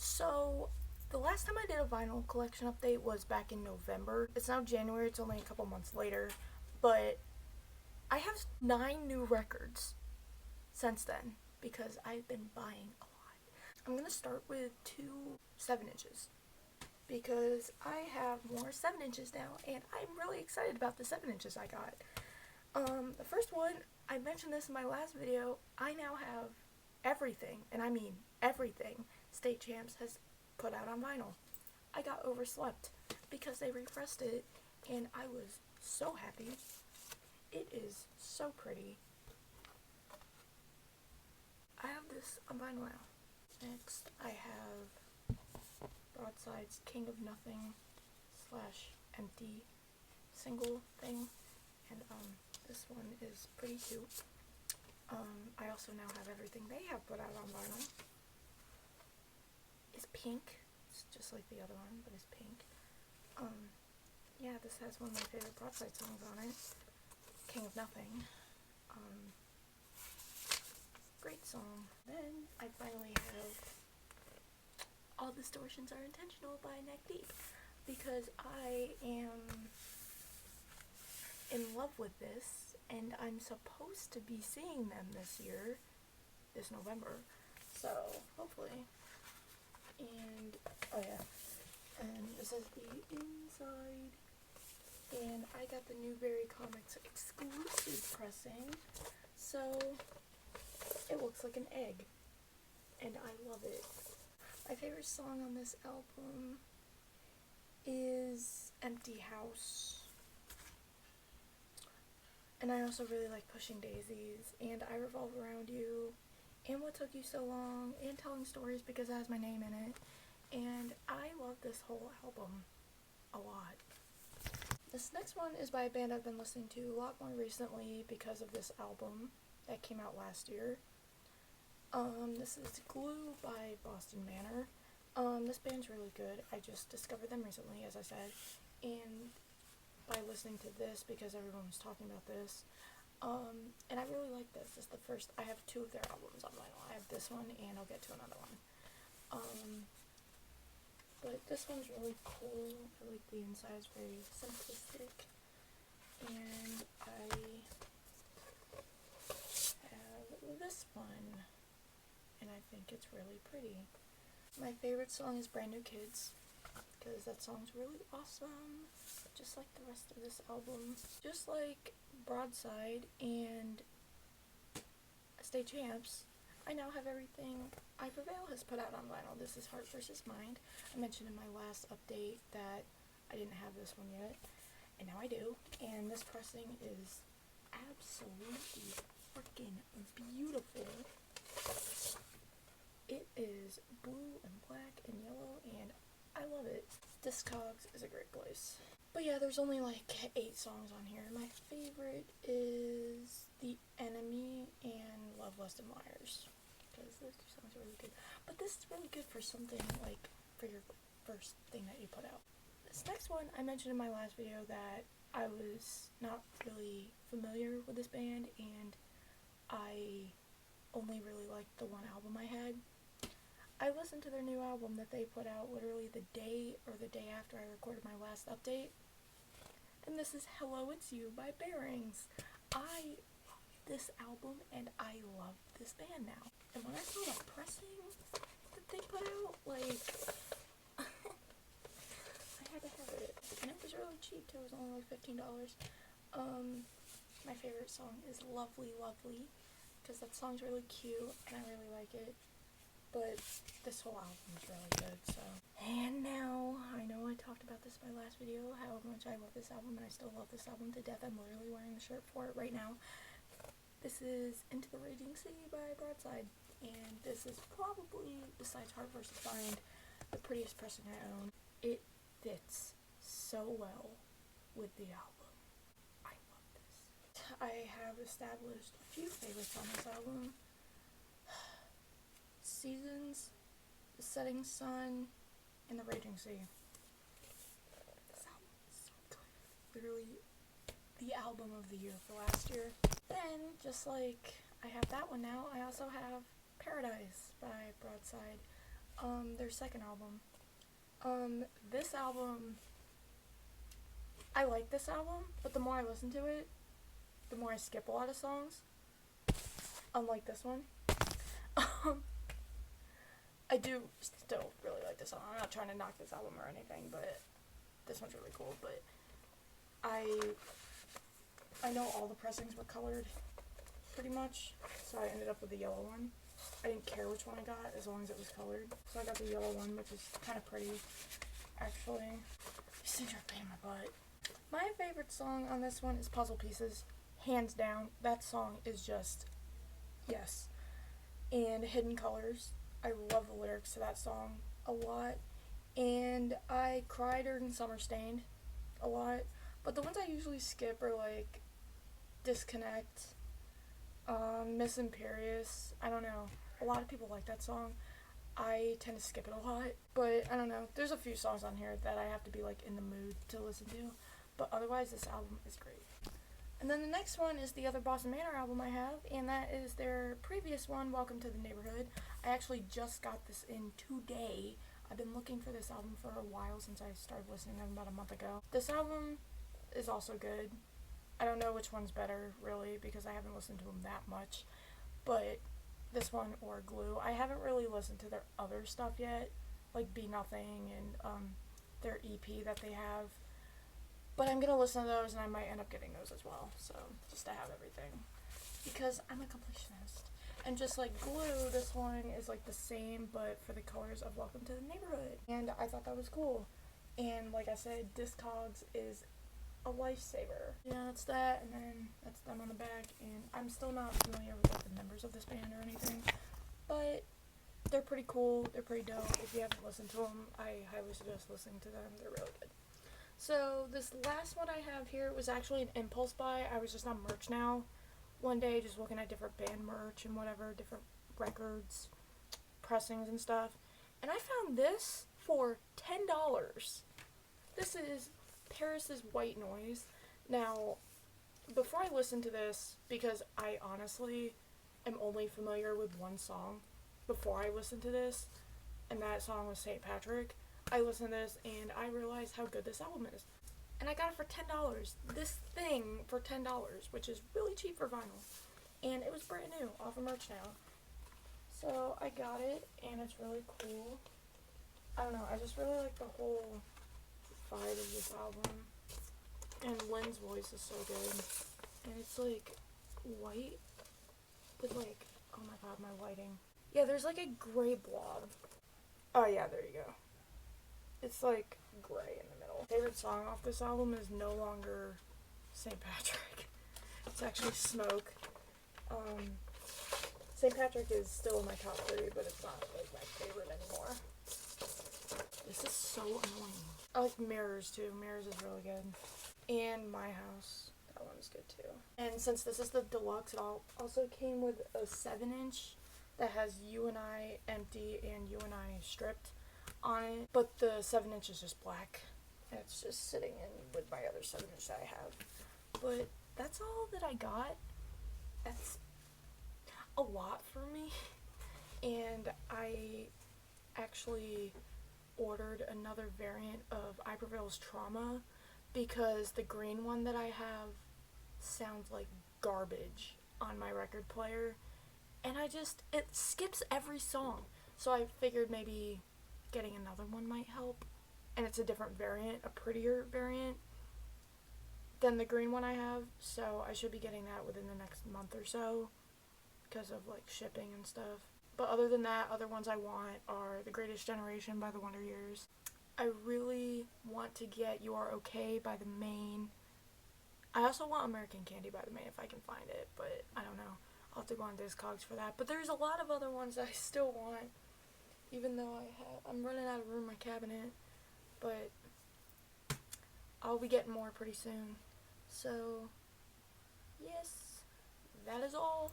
So, the last time I did a vinyl collection update was back in November. It's now January, it's only a couple months later, but I have 9 new records since then because I've been buying a lot. I'm gonna start with 2 7 inches because I have more 7 inches now and I'm really excited about the 7 inches I got. The first one, I mentioned this in my last video, I now have everything, and I mean everything, State Champs has put out on vinyl. I got overslept because they refreshed it and I was so happy. It is so pretty. I have this on vinyl now. Next I have Broadsides King of Nothing / Empty single thing, and this one is pretty cute. I also now have everything they have put out on vinyl. It's pink. It's just like the other one, but it's pink. Yeah, this has one of my favorite Broadside songs on it. King of Nothing. Great song. Then I finally have All Distortions Are Intentional by Neck Deep, because I am in love with this, and I'm supposed to be seeing them this year, this November, so hopefully. And oh yeah, and this is the inside, and I got the Newberry Comics exclusive pressing, so it looks like an egg, and I love it. My favorite song on this album is Empty House. And I also really like Pushing Daisies, and I Revolve Around You, and What Took You So Long, and Telling Stories because it has my name in it. And I love this whole album a lot. This next one is by a band I've been listening to a lot more recently because of this album that came out last year. This is Glue by Boston Manor. This band's really good. I just discovered them recently, as I said, and by listening to this because everyone was talking about this. And I really like this. This is the first. I have 2 of their albums on vinyl. I have this one and I'll get to another one. But this one's really cool. I like the inside. It's very simplistic. And I have this one, and I think it's really pretty. My favorite song is Brand New Kids, because that song's really awesome, just like the rest of this album. Just like Broadside and State Champs, I now have everything I Prevail has put out on vinyl. This is Heart vs. Mind. I mentioned in my last update that I didn't have this one yet, and now I do. And this pressing is absolutely freaking beautiful. It is blue and black and yellow, and I love it. Discogs is a great place. But yeah, there's only like 8 songs on here. My favorite is The Enemy and Love Less Than Liars, because those 2 songs are really good. But this is really good for something like for your first thing that you put out. This next one, I mentioned in my last video that I was not really familiar with this band, and I only really liked the one album I had. I listened to their new album that they put out literally the day after I recorded my last update, and this is Hello It's You by Bearings. I love this album and I love this band now. And when I saw the pressing that they put out, like, I had to have it. And it was really cheap too, it was only like $15. My favorite song is Lovely Lovely, because that song's really cute and I really like it. But this whole album is really good, so. And now, I know I talked about this in my last video, how much I love this album, and I still love this album to death. I'm literally wearing the shirt for it right now. This is Into the Raging Sea by Broadside, and this is probably, besides Heart vs. Mind, the prettiest pressing I own. It fits so well with the album. I love this. I have established a few favorites on this album. Seasons, The Setting Sun, and The Raging Sea. This album is so good. Literally the album of the year for last year. Then, just like I have that one now, I also have Paradise by Broadside. their second album. This album, I like this album, but the more I listen to it, the more I skip a lot of songs. Unlike this one. I do still really like this song. I'm not trying to knock this album or anything, but this one's really cool. But I know all the pressings were colored, pretty much, so I ended up with the yellow one. I didn't care which one I got, as long as it was colored. So I got the yellow one, which is kind of pretty, actually. These things are a pain in my butt. My favorite song on this one is Puzzle Pieces. Hands down, that song is just, yes. And Hidden Colors. I love the lyrics to that song a lot. And I cried during Summer Stained a lot. But the ones I usually skip are like Disconnect, Miss Imperious. I don't know. A lot of people like that song. I tend to skip it a lot. But I don't know. There's a few songs on here that I have to be like in the mood to listen to. But otherwise, this album is great. And then the next one is the other Boss and Manor album I have, and that is their previous one, Welcome to the Neighborhood. I actually just got this in today. I've been looking for this album for a while since I started listening to them about a month ago. This album is also good. I don't know which one's better, really, because I haven't listened to them that much. But this one or Glue. I haven't really listened to their other stuff yet, like Be Nothing and their EP that they have. But I'm going to listen to those, and I might end up getting those as well, so just to have everything. Because I'm a completionist. And just like Glue, this one is like the same, but for the colors of Welcome to the Neighborhood. And I thought that was cool. And like I said, Discogs is a lifesaver. Yeah, that's that, and then that's them on the back. And I'm still not familiar with the members of this band or anything, but they're pretty cool. They're pretty dope. If you haven't listened to them, I highly suggest listening to them. They're really good. So this last one I have here was actually an impulse buy. I was just on Merch Now one day just looking at different band merch and whatever, different records, pressings and stuff. And I found this for $10. This is Paris's White Noise. Now, before I listen to this, because I honestly am only familiar with one song before I listened to this, and that song was St. Patrick, I listened to this and I realized how good this album is. And I got it for $10. This thing for $10, which is really cheap for vinyl. And it was brand new off of Merch Now. So I got it and it's really cool. I don't know, I just really like the whole vibe of this album. And Lynn's voice is so good. And it's like white with like, oh my god, my lighting. Yeah, there's like a gray blob. Oh yeah, there you go. It's like gray in the middle. Favorite song off this album is no longer St. Patrick. It's actually Smoke. St. Patrick is still in my top 3, but it's not like my favorite anymore. This is so annoying. I like Mirrors too. Mirrors is really good. And My House. That one's good too. And since this is the deluxe, it also came with a 7-inch that has You and I empty and You and I stripped on it, but the 7-inch is just black, and it's just sitting in with my other 7-inch that I have. But that's all that I got. That's a lot for me, and I actually ordered another variant of I Prevail's Trauma because the green one that I have sounds like garbage on my record player, and it skips every song, so I figured maybe getting another one might help. And it's a different variant, a prettier variant than the green one I have, so I should be getting that within the next month or so because of like shipping and stuff. But other than that, other ones I want are The Greatest Generation by the Wonder Years. I really want to get You Are Okay by the Maine. I also want American Candy by the Maine if I can find it, but I don't know. I'll have to go on Discogs for that. But there's a lot of other ones that I still want, even though I'm running out of room in my cabinet, but I'll be getting more pretty soon. So, yes, that is all.